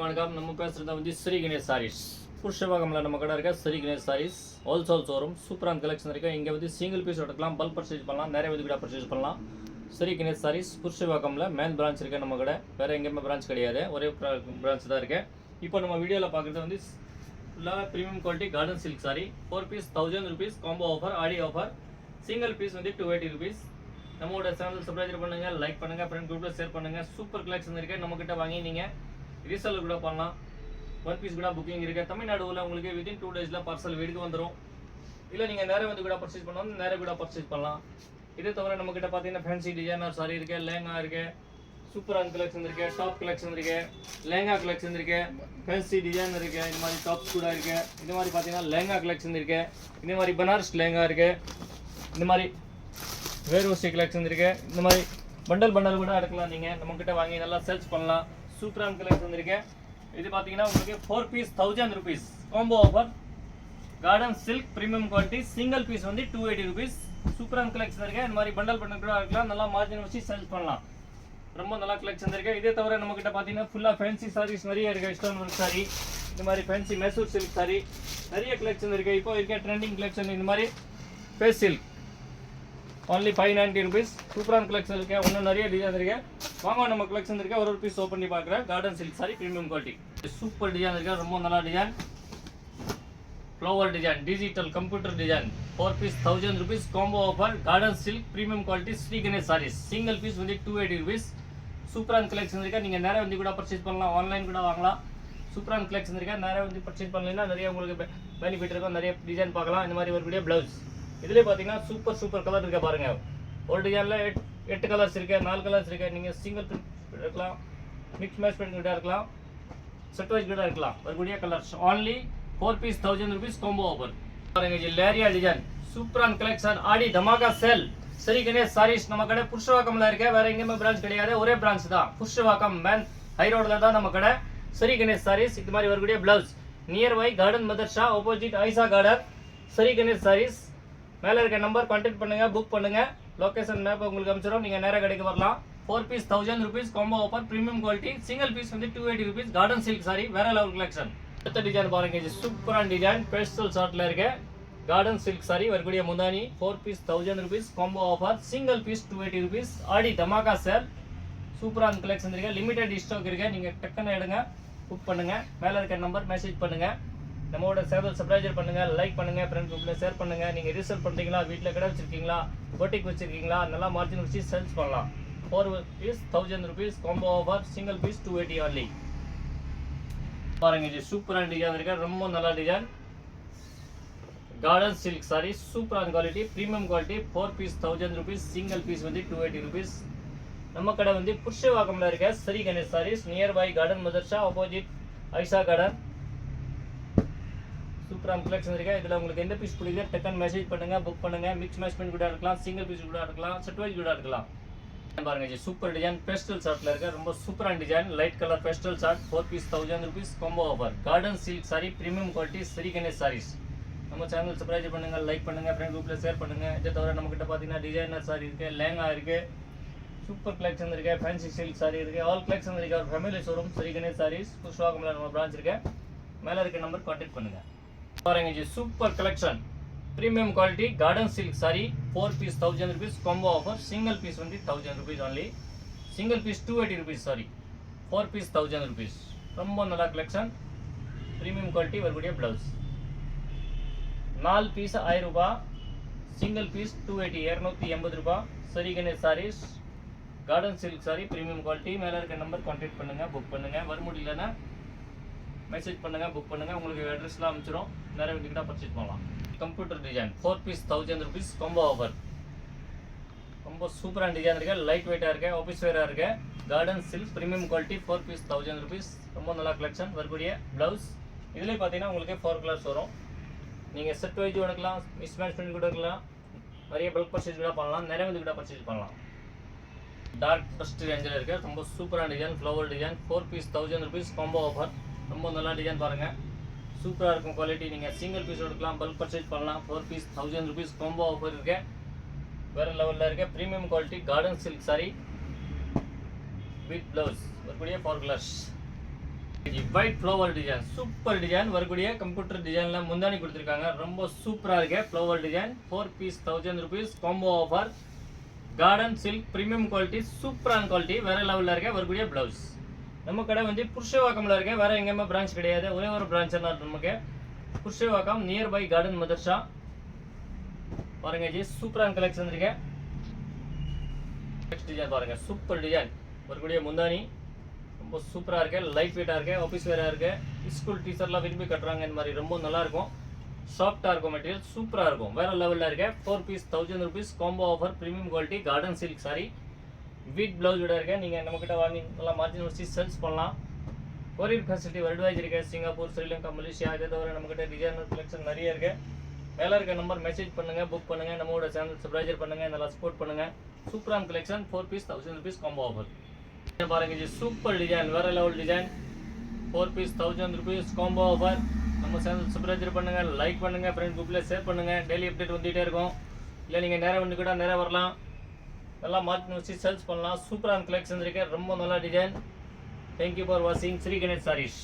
வணக்கம். நம்ம பேசுகிறது வந்து ஸ்ரீ கணேஷ் சாரீஸ். புஷ்பவாகமில் நம்ம கடை இருக்க ஸ்ரீ கணேஷ் சாரீஸ் ஹோல்சேல் ஷோரூம். சூப்பரான கலெக்ஷன் இருக்குது. இங்கே வந்து சிங்கிள் பீஸ் எடுக்கலாம், பல்க் பர்ச்சேஸ் பண்ணலாம், நிறைய வந்து கூட பர்ச்சேஸ் பண்ணலாம். ஸ்ரீ கணேஷ் சாரீஸ் புஷ்பவாகமில் மெயின் பிரான்ச் இருக்குது நம்ம கடை. வேறு எங்கேயுமே பிரான்ச் கிடையாது, ஒரே பிரான்ச் தான் இருக்குது. இப்போ நம்ம வீடியோவில் பார்க்குறது வந்து ஃபுல்லாக premium quality garden silk sari. 4 piece 1000 rupees combo offer, Aadi offer. Single piece வந்து 280 rupees. நம்மளோட சேனல் சப்ஸ்கிரைப் பண்ணுங்கள், லைக் பண்ணுங்கள், ஃப்ரெண்ட் குரூப்பில் ஷேர் பண்ணுங்கள். சூப்பர் கலெக்ஷன் இருக்குது. நம்மக்கிட்ட வாங்கி நீங்கள் ரீசேல் கூட பண்ணலாம். 1 பீஸ் கூட புக்கிங் இருக்குது. தமிழ்நாடுல உங்களுக்கு வித்தின் 2 days பார்சல் வீட்டுக்கு வந்துடும். இல்லை நீங்கள் நேரம் வந்து கூட பர்ச்சேஸ் பண்ணணும், நேரம் கூட பர்ச்சேஸ் பண்ணலாம். இதே தவிர நம்மக்கிட்ட பார்த்தீங்கன்னா ஃபேன்சி டிசைனர் சாரி இருக்குது, லேங்கா இருக்குது, சூப்பரான கலெக்ஷன் இருக்குது, டாப் கலெக்ஷன் இருக்குது, லேங்கா கலெக்ஷன் இருக்குது, ஃபேன்சி டிசைன் இருக்குது, இந்த மாதிரி டாப்ஸ் கூட இருக்குது. இந்த மாதிரி பார்த்தீங்கன்னா லேங்கா கலெக்ஷன் இருக்குது, இந்த மாதிரி பனாரஸ் லேங்கா இருக்குது, இந்த மாதிரி வேர்வசி கலெக்ஷன் இருக்குது. இந்த மாதிரி பண்டல் கூட எடுக்கலாம். நீங்கள் நம்மக்கிட்ட வாங்கி நல்லா சேல்ஸ் பண்ணலாம். சூப்பரான கலெக்ஷன் இருக்கு. இது பார்த்தீங்கன்னா உங்களுக்கு 4 piece 1000 rupees combo offer, garden silk premium quality. Single piece வந்து 280 rupees. சூப்பரான கலெக்ஷன் இருக்கு. இந்த மாதிரி பண்டல் கூட இருக்கலாம், நல்லா மார்ஜின் வச்சு சேல்ஸ் பண்ணலாம். ரொம்ப நல்லா கலெக்ஷன் இருக்கு. இதே தவிர நம்மக்கிட்ட பார்த்தீங்கன்னா ஃபுல்லாக ஃபேன்சி சாரீஸ் நிறைய இருக்கு. ஸ்டோன் ஒர்க் சாரி, இந்த மாதிரி ஃபேன்சி மைசூர் சில்க் சாரி, நிறைய கலெக்ஷன் இருக்கு. இப்போ இருக்க ட்ரெண்டிங் கலெக்ஷன் இந்த மாதிரி ஃபேஸ் சில்க் only 590 rupees. சூப்பரான கலெக்ஷன் இருக்கு. இன்னும் நிறைய டிசைன் இருக்கு. வாங்க நம்ம கலெக்ஷன் இருக்கு, ஒரு பீஸ் ஓப்பன் பண்ணி பார்க்குறேன். Cotton silk sari premium quality, super design இருக்கு. ரொம்ப நல்லா design, flower design, digital computer design. 4 piece 1000 rupees combo offer, garden silk premium quality, Sri Ganesh sarees. Single piece வந்து 280 rupees. சூப்பரான கலெக்ஷன் இருக்கு. நீங்கள் நேராக வந்து கூட பர்ச்சேஸ் பண்ணலாம், ஆன்லைன் கூட வாங்கலாம். சூப்பரான கலெக்ஷன் இருக்கு. நேராக வந்து பர்ச்சேஸ் பண்ணலைன்னா நிறைய உங்களுக்கு பெனிஃபிட் இருக்கும். நிறைய டிசைன் பார்க்கலாம். இந்த மாதிரி ஒரு ப்ளவுஸ் இதுலேயே பார்த்தீங்கன்னா சூப்பர் கலர் இருக்க பாருங்க. ஒரு டிசைனில் 8 கலர்ஸ் இருக்கு, 4 கலர்ஸ் இருக்கு. நீங்கள் சிங்கிள் பிரிண்ட் இருக்கலாம், மிக்ஸ் மேட்ச் பிரிண்ட் கூட இருக்கலாம், செட் வைஸ் கூட இருக்கலாம். வரக்கூடிய colours only 4 piece 1000 rupees combo offer. பாருங்க இது லேரியா டிசைன், சூப்பரான கலெக்ஷன். ஆடி தமாகா சேல். ஸ்ரீ கணேஷ் சாரீஸ் நம்ம கடை புஷ்பவாக்கம்ல இருக்கு. வேற எங்கேயுமே பிரான்ச் கிடையாது, ஒரே பிரான்ச் தான். புஷ்பவாக்கம் மேன் ஹை ரோட்ல தான் நம்ம கடை ஸ்ரீ கணேஷ் சாரீஸ். இது மாதிரி வரக்கூடிய பிளவுஸ் நியர் பை கார்டன் மதர்ஷா, ஆப்போசிட் ஐசா கார்டன், ஸ்ரீ கணேஷ் சாரீஸ். மேலே இருக்க நம்பர் கான்டாக்ட் பண்ணுங்க, புக் பண்ணுங்க. லொகேஷன் மேப் உங்களுக்கு அனுப்பிச்சிடும். நீங்கள் நேராக கடைக்கு வரலாம். 4 piece 1000 rupees combo offer, premium quality. Single piece வந்து 280 rupees. கார்டன் சில்க் சாரி, வேற லெவல் கலெக்ஷன். அடுத்த டிசைன் பாருங்க, இது சூப்பரான டிசைன், பேஸ்டல் ஷார்ட்ல இருக்கு. கார்டன் சில்க் சாரி வரக்கூடிய முந்தானி. 4 piece 1000 rupees combo offer, single piece 280 rupees. Aadi தமாகா சேல். சூப்பரான கலெக்ஷன் இருக்கு. லிமிடெட் ஸ்டாக் இருக்கு. நீங்கள் டக்குன்னு எடுங்க, புக் பண்ணுங்க. மேலே இருக்க நம்பர் மெசேஜ் பண்ணுங்க. நம்மளோட சேனல் சப்ஸ்கிரைப் பண்ணுங்க, லைக் பண்ணுங்க, ஃப்ரெண்ட் குரூப்ல ஷேர் பண்ணுங்க. நீங்க ரீசேல் பண்றீங்களா, வீட்டில் கடை வச்சிருக்கீங்களா, பொட்டிக் வச்சிருக்கீங்களா, நல்லா மார்ஜின் வச்சு சேல்ஸ் பண்ணலாம். 4 piece 1000 rupees combo offer, single piece 280 only. பாருங்க இது சூப்பரான டிசைன் இருக்கு. ரொம்ப நல்ல டிசைன். கார்டன் சில்க் சாரி, சூப்பரான quality, premium quality. 4 piece 1000 rupees. Single piece வந்து 280 rupees. நம்ம கடை வந்து புஷ்பவாக்கம்ல இருக்க ஸ்ரீ கணேஷ் சாரீஸ், நியர் பை கார்டன் மதர்ஷா, ஆப்போசிட் ஐசா கார்டன். சூப்பரான கலெக்ஷன் இருக்கு. இதில் உங்களுக்கு எந்த பீஸ் பிடிக்குது டக்குன்னு மெசேஜ் பண்ணுங்க, புக் பண்ணுங்க. மிக்ஸ் மேட்ச் பண்ணி கூட இருக்கலாம், சிங்கிள் பீஸ் கூட இருக்கலாம், செட் வைஸ் கூட இருக்கலாம். பாருங்க இது சூப்பர் டிசைன், பேஸ்டல் ஷார்ட்ல இருக்கு. ரொம்ப சூப்பரான design, light colour pastel short. 4 piece 1000 rupees combo offer, garden silk sari premium quality, Sri Ganesh saris. நம்ம சேனல் சப்ஸ்கிரைப் பண்ணுங்க, லைக் பண்ணுங்க, ஃப்ரெண்ட் குரூப்ல ஷேர் பண்ணுங்க. இதை தவிர நம்ம கிட்ட பார்த்தீங்கன்னா டிசைனர் சாரி இருக்கு, லேங்கா இருக்கு, சூப்பர் கலெக்ஷன் இருக்கு, ஃபேன்சி சில்க் சாரி இருக்கு, ஆல் கலெக்ஷன் இருக்கு. ஒரு ஃபேமிலி ஷோரூம் ஸ்ரீ கணேஷ் சாரீஸ், புஷ்பவாக்கம்ல நம்ம பிரான்ச் இருக்கு. மேலே இருக்க நம்பர் கான்டாக்ட் பண்ணுங்க. பாருங்க இது super collection, premium quality, garden silk sari. 4 piece 1000 rupees combo offer, single piece வந்து 1000 rupees only. Single piece 280 rupees, sari 4 piece 1000 rupees. ரொம்ப நல்ல கலெக்ஷன், ப்ரீமியம் குவாலிட்டி வரக்கூடிய பிளவுஸ். 4 பீஸ் 1000 ரூபாய், சிங்கிள் பீஸ் 280 280 ரூபாய். Shri Ganesh saris, garden silk sari premium quality. மேலே இருக்க நம்பர் கான்டாக்ட் பண்ணுங்க, book பண்ணுங்க. வர முடியலன்னா மெசேஜ் பண்ணுங்க, புக் பண்ணுங்க. உங்களுக்கு அட்ரஸ்லாம் அனுப்பிச்சிடும். நிறைய வீட்டுக்கிட்ட பர்ச்சேஸ் பண்ணலாம். Computer design 4 piece 1000 rupees combo offer. ரொம்ப சூப்பரான டிசைன் இருக்கு, லைட் வெயிட்டாக இருக்கு, ஆஃபீஸ் வேராக இருக்கு. Garden silk premium quality, 4 piece 1000 rupees. ரொம்ப நல்லா கலெக்ஷன். வரக்கூடிய ப்ளவுஸ் இதுலேயே பார்த்தீங்கன்னா உங்களுக்கு 4 கலர்ஸ் வரும். நீங்கள் செட் வைஸ் எடுக்கலாம், மிஸ் மேட்ச் பண்ணி கூட இருக்கலாம், நிறைய பல்க் பர்ச்சேஸ் கூட பண்ணலாம், நிறைய வந்து கூட பர்ச்சேஸ் பண்ணலாம். டார்க் டஸ்ட் ரேஞ்சில் இருக்கு. ரொம்ப சூப்பரான design, flower design. 4 piece 1000 rupees combo offer. ரொம்ப நல்லா டிசைன் பாருங்க, சூப்பராக இருக்கும் குவாலிட்டி. நீங்கள் சிங்கிள் பீஸ் எடுக்கலாம், பல்க் பர்ச்சேஸ் பண்ணலாம். 4 பீஸ் 1000 rupees காம்போ ஆஃபர் இருக்கு. வேறு லெவலில் இருக்கு. Premium quality garden silk sari with blouse வரக்கூடிய 4 colours. White flower design super design வரக்கூடிய கம்ப்யூட்டர் டிசைனில் முந்தானி கொடுத்துருக்காங்க. ரொம்ப சூப்பராக இருக்கு. Flower design 4 piece 1000 rupees combo offer. Garden silk premium quality சூப்பரான குவாலிட்டி வேற லெவலில் இருக்க வரக்கூடிய ப்ளவுஸ். நம்ம கடை வந்து புருஷவாக்கமில் இருக்க, வேற எங்கேயுமே பிரான்ச் கிடையாது. ஒரே ஒரு பிரான்ச் தான் நமக்கு புருஷவாக்கம் நியர்பை கார்டன் மதர்ஷா. பாருங்க ஜி சூப்பரான கலெக்ஷன் இருக்கு. நெக்ஸ்ட் டிசைன் பாருங்க சூப்பர் டிசைன் வரக்கூடிய முந்தானி ரொம்ப சூப்பராக இருக்கு. லைட் வெயிட்டாக இருக்கு. ஆஃபீஸ் வேறாக இருக்கு. ஸ்கூல் டீச்சர்லாம் விரும்பி கட்டுறாங்க. இந்த மாதிரி ரொம்ப நல்லா இருக்கும். சாஃப்டாக இருக்கும். மெட்டீரியல் சூப்பராக இருக்கும். வேற லெவலில் இருக்கு. 4 piece 1000 rupees combo offer premium quality garden silk sari with பிளவுஸோட இருக்கு. நீங்கள் நம்மக்கிட்ட வாங்கி நல்லா மார்ஜின் வச்சு சேல்ஸ் பண்ணலாம். கொரியர் ஃபெசிலிட்டி வேர்ல்டு வைஸ் இருக்கு. சிங்கப்பூர், ஸ்ரீலங்கா, மலேசியா இதை தவிர நம்மக்கிட்ட டிசைனர் கலெக்ஷன் நிறைய இருக்கு. மேலே இருக்க நம்பர் மெசேஜ் பண்ணுங்க, புக் பண்ணுங்க, நம்மளோட சேனல் சப்ஸ்கிரைப் பண்ணுங்க, நல்லா சப்போர்ட் பண்ணுங்க. சூப்பரான collection 4 piece 1000 rupees combo offer. பாருங்க ஜி சூப்பர் டிசைன் வேற level design 4 piece 1000 rupees combo offer. நம்ம சேனல் சப்ஸ்கிரைப் பண்ணுங்க, லைக் பண்ணுங்க, ஃப்ரெண்ட் குரூப்ல ஷேர் பண்ணுங்க. டெய்லி அப்டேட் வந்துட்டே இருக்கும். இல்லை நீங்கள் நேரம் வந்து கூட நேரம் வரலாம். நல்லா மார்க்கெட் வச்சு சேல்ஸ் பண்ணலாம். சூப்பரான கலெக்ஷன் இருக்கு. ரொம்ப நல்ல டிசைன். தேங்க்யூ ஃபார் வாட்சிங் ஸ்ரீ கணேஷ் சாரீஸ்.